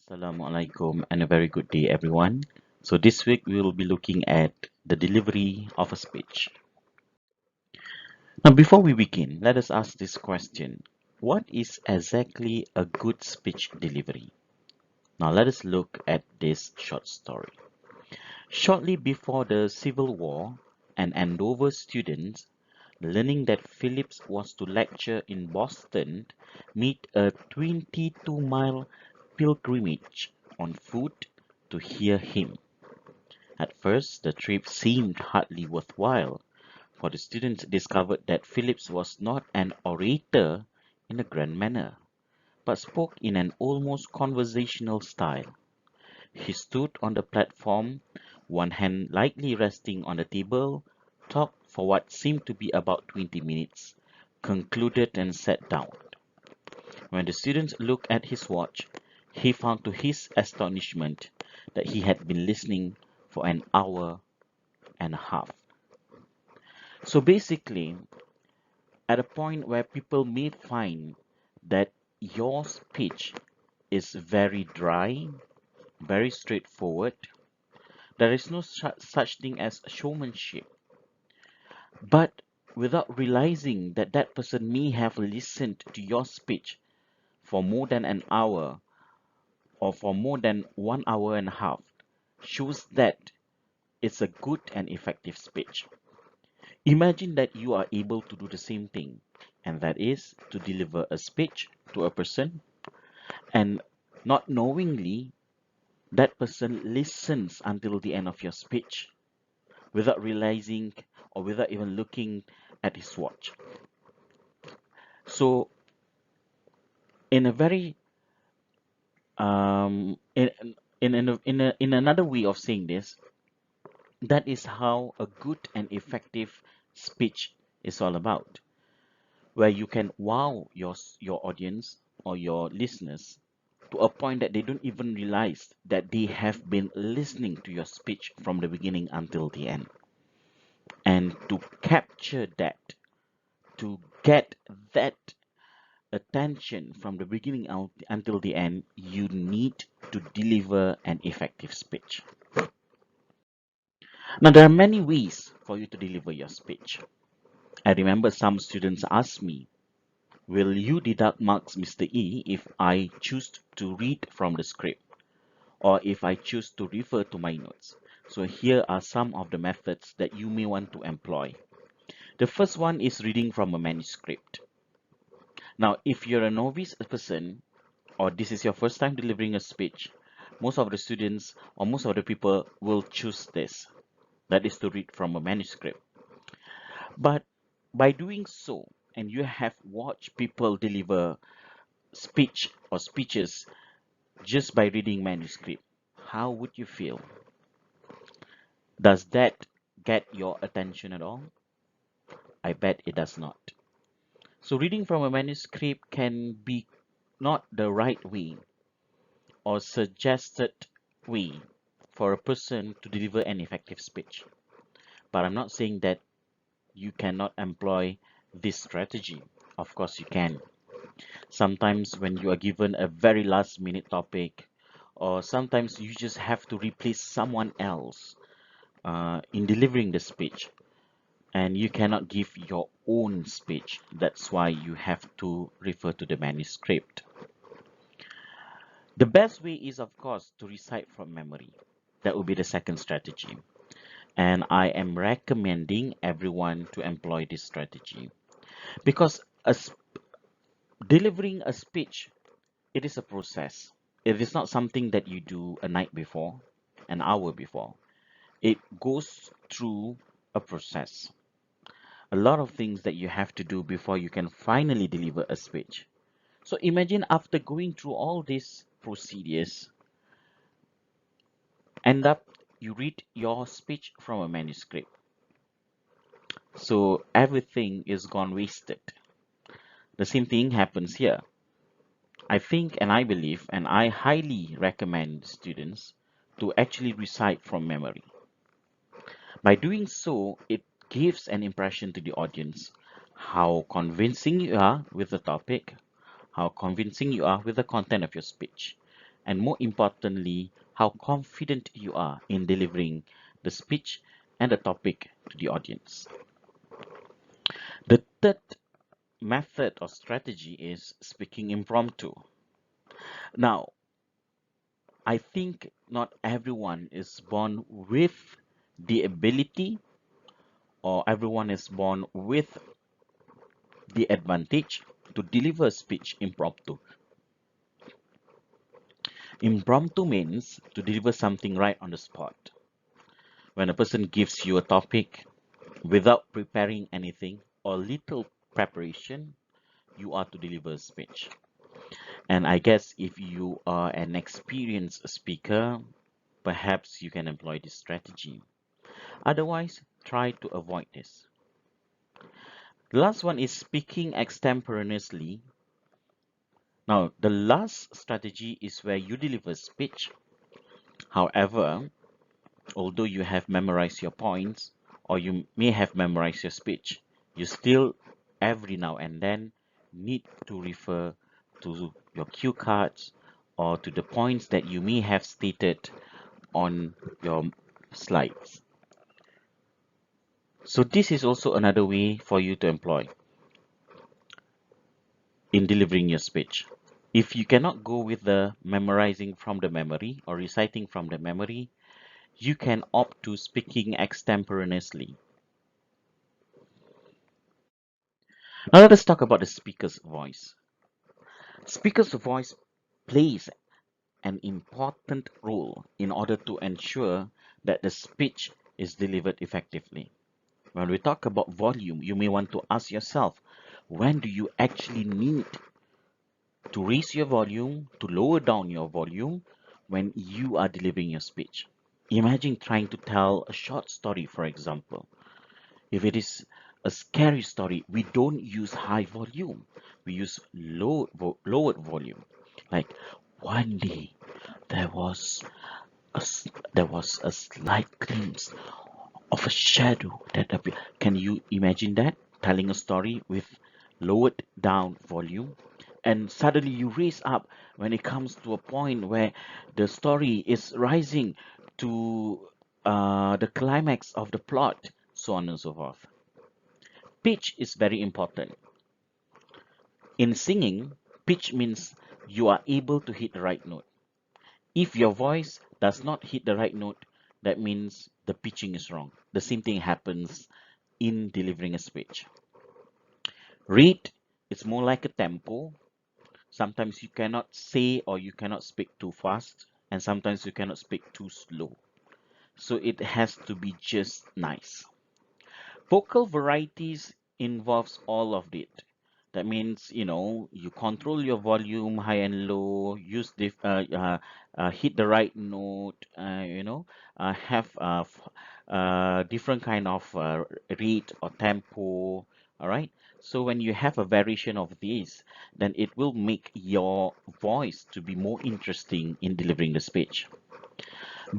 Assalamualaikum and a very good day, everyone. So, this week we will be looking at the delivery of a speech. Now, before we begin, let us ask this question: what is exactly a good speech delivery? Now, let us look at this short story. Shortly before the Civil War, an Andover student, learning that Phillips was to lecture in Boston, made a 22-mile pilgrimage on foot to hear him. At first, the trip seemed hardly worthwhile, for the students discovered that Phillips was not an orator in a grand manner, but spoke in an almost conversational style. He stood on the platform, one hand lightly resting on the table, talked for what seemed to be about 20 minutes, concluded and sat down. When the students looked at his watch, he found to his astonishment that he had been listening for an hour and a half. So basically, at a point where people may find that your speech is very dry, very straightforward, there is no such thing as showmanship. But without realizing that that person may have listened to your speech for more than an hour or for more than 1 hour and a half, shows that it's a good and effective speech. Imagine that you are able to do the same thing, and that is to deliver a speech to a person, and not knowingly, that person listens until the end of your speech without realizing or without even looking at his watch. So, in a very in in another way of saying this, that is how a good and effective speech is all about, where you can wow your audience or your listeners to a point that they don't even realize that they have been listening to your speech from the beginning until the end. And to capture that, to get that attention from the beginning out until the end, you need to deliver an effective speech. Now, there are many ways for you to deliver your speech. I remember some students asked me, will you deduct marks, Mr. E, if I choose to read from the script or if I choose to refer to my notes? So here are some of the methods that you may want to employ. The first one is reading from a manuscript. Now, if you're a novice person or this is your first time delivering a speech, most of the students or most of the people will choose this. That is to read from a manuscript. But by doing so, and you have watched people deliver speech or speeches just by reading manuscript, how would you feel? Does that get your attention at all? I bet it does not. So reading from a manuscript can be not the right way or suggested way for a person to deliver an effective speech. But I'm not saying that you cannot employ this strategy. Of course you can. Sometimes when you are given a very last minute topic, or sometimes you just have to replace someone else in delivering the speech, and you cannot give your own speech. That's why you have to refer to the manuscript. The best way is, of course, to recite from memory. That would be the second strategy. And I am recommending everyone to employ this strategy because delivering a speech, it is a process. It is not something that you do a night before, an hour before. It goes through a process. A lot of things that you have to do before you can finally deliver a speech. So imagine after going through all these procedures, end up you read your speech from a manuscript. So everything is gone wasted. The same thing happens here. I think and I believe and I highly recommend students to actually recite from memory. By doing so, it gives an impression to the audience how convincing you are with the topic, how convincing you are with the content of your speech, and more importantly, how confident you are in delivering the speech and the topic to the audience. The third method or strategy is speaking impromptu. Now, I think not everyone is born with the ability, or everyone is born with the advantage to deliver speech impromptu. Impromptu means to deliver something right on the spot. When a person gives you a topic without preparing anything or little preparation, you are to deliver a speech. And I guess if you are an experienced speaker, perhaps you can employ this strategy. Otherwise, try to avoid this. The last one is speaking extemporaneously. Now, the last strategy is where you deliver speech. However, although you have memorized your points or you may have memorized your speech, you still every now and then need to refer to your cue cards or to the points that you may have stated on your slides. So this is also another way for you to employ in delivering your speech. If you cannot go with the memorizing from the memory or reciting from the memory, you can opt to speaking extemporaneously. Now let us talk about the speaker's voice. Speaker's voice plays an important role in order to ensure that the speech is delivered effectively. When we talk about volume, you may want to ask yourself, when do you actually need to raise your volume, to lower down your volume when you are delivering your speech? Imagine trying to tell a short story, for example. If it is a scary story, we don't use high volume. We use lowered volume. Like one day there was there was a slight glimpse of a shadow that appeared. Can you imagine that? Telling a story with lowered down volume, and suddenly you raise up when it comes to a point where the story is rising to the climax of the plot, so on and so forth. Pitch is very important. In singing, pitch means you are able to hit the right note. If your voice does not hit the right note, that means the pitching is wrong. The same thing happens in delivering a speech. Read is more like a tempo. Sometimes you cannot say or you cannot speak too fast, and sometimes you cannot speak too slow. So it has to be just nice. Vocal varieties involves all of it. That means, you control your volume high and low, hit the right note, have different kind of rate or tempo. All right. So when you have a variation of these, then it will make your voice to be more interesting in delivering the speech.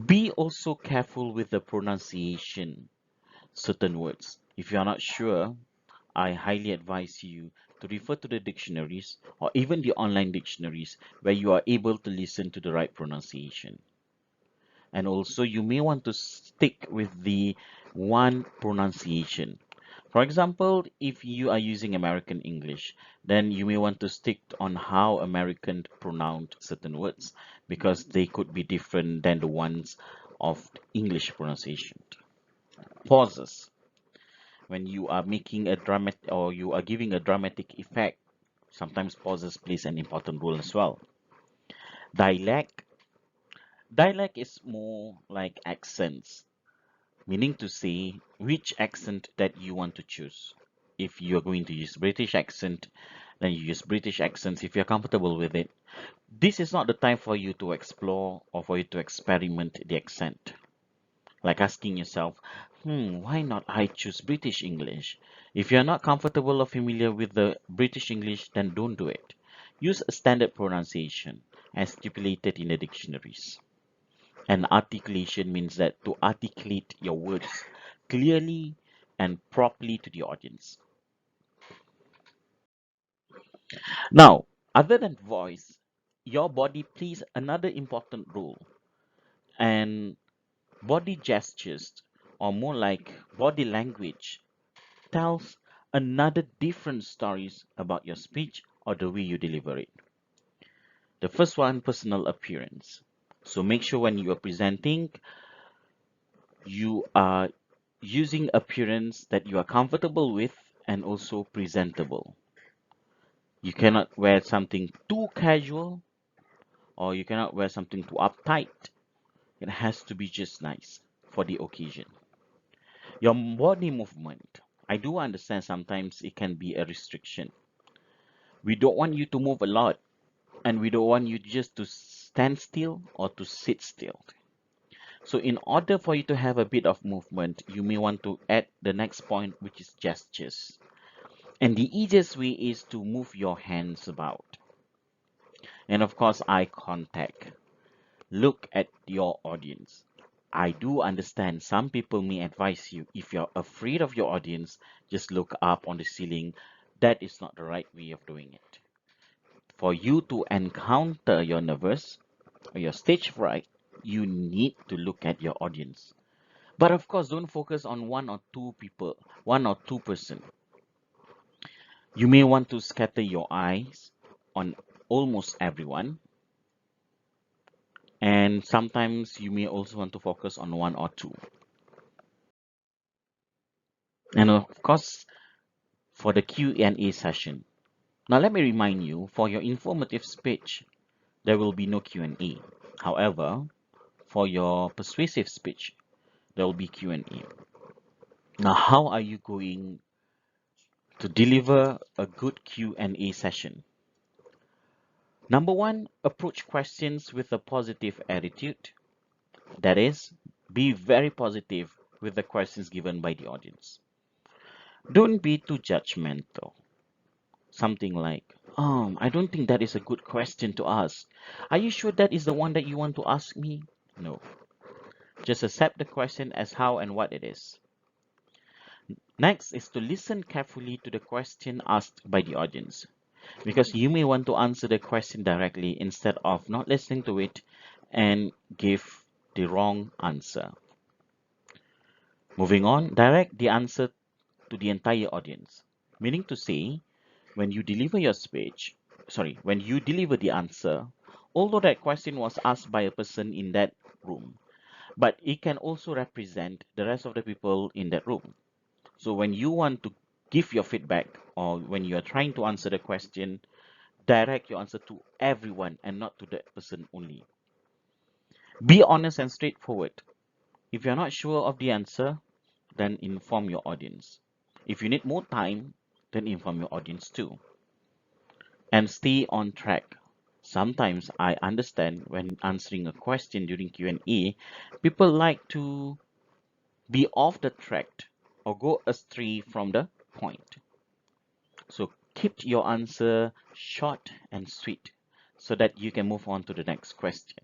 Be also careful with the pronunciation certain words. If you are not sure, I highly advise you to refer to the dictionaries or even the online dictionaries where you are able to listen to the right pronunciation. And also, you may want to stick with the one pronunciation. For example, if you are using American English, then you may want to stick on how Americans pronounce certain words because they could be different than the ones of English pronunciation. Pauses. When you are making a dramatic or you are giving a dramatic effect, sometimes pauses plays an important role as well. Dialect. Dialect is more like accents, meaning to say which accent that you want to choose. If you're going to use British accent, then you use British accents if you're comfortable with it. This is not the time for you to explore or for you to experiment the accent. Like asking yourself, why not I choose British English? If you're not comfortable or familiar with the British English, then don't do it. Use a standard pronunciation as stipulated in the dictionaries. And articulation means that to articulate your words clearly and properly to the audience. Now, other than voice, your body plays another important role, and body gestures, or more like body language, tells another different stories about your speech or the way you deliver it. The first one, personal appearance. So make sure when you are presenting, you are using appearance that you are comfortable with and also presentable. You cannot wear something too casual, or you cannot wear something too uptight. It has to be just nice for the occasion. Your body movement. I do understand sometimes it can be a restriction. We don't want you to move a lot, and we don't want you just to stand still or to sit still. So in order for you to have a bit of movement, you may want to add the next point, which is gestures. And the easiest way is to move your hands about. And of course, eye contact. Look at your audience. I do understand some people may advise you, if you're afraid of your audience, just look up on the ceiling. That is not the right way of doing it. For you to encounter your nervous or your stage fright, you need to look at your audience. But of course, don't focus on one or two people, one or two person. You may want to scatter your eyes on almost everyone, and sometimes you may also want to focus on one or two. And of course, for the Q&A session. Now let me remind you, for your informative speech, there will be no Q&A. However, for your persuasive speech, there will be Q&A. Now, how are you going to deliver a good Q&A session? Number one, approach questions with a positive attitude. That is, be very positive with the questions given by the audience. Don't be too judgmental. Something like, I don't think that is a good question to ask. Are you sure that is the one that you want to ask me? No. Just accept the question as how and what it is. Next is to listen carefully to the question asked by the audience, because you may want to answer the question directly instead of not listening to it and give the wrong answer. Moving on, direct the answer to the entire audience, meaning to say, when you deliver your speech, when you deliver the answer, although that question was asked by a person in that room, but it can also represent the rest of the people in that room. So when you want to give your feedback, or when you are trying to answer the question, direct your answer to everyone and not to that person only. Be honest and straightforward. If you're not sure of the answer, then inform your audience. If you need more time, then inform your audience too. And stay on track. Sometimes I understand when answering a question during Q&A, people like to be off the track or go astray from the point. So keep your answer short and sweet so that you can move on to the next question.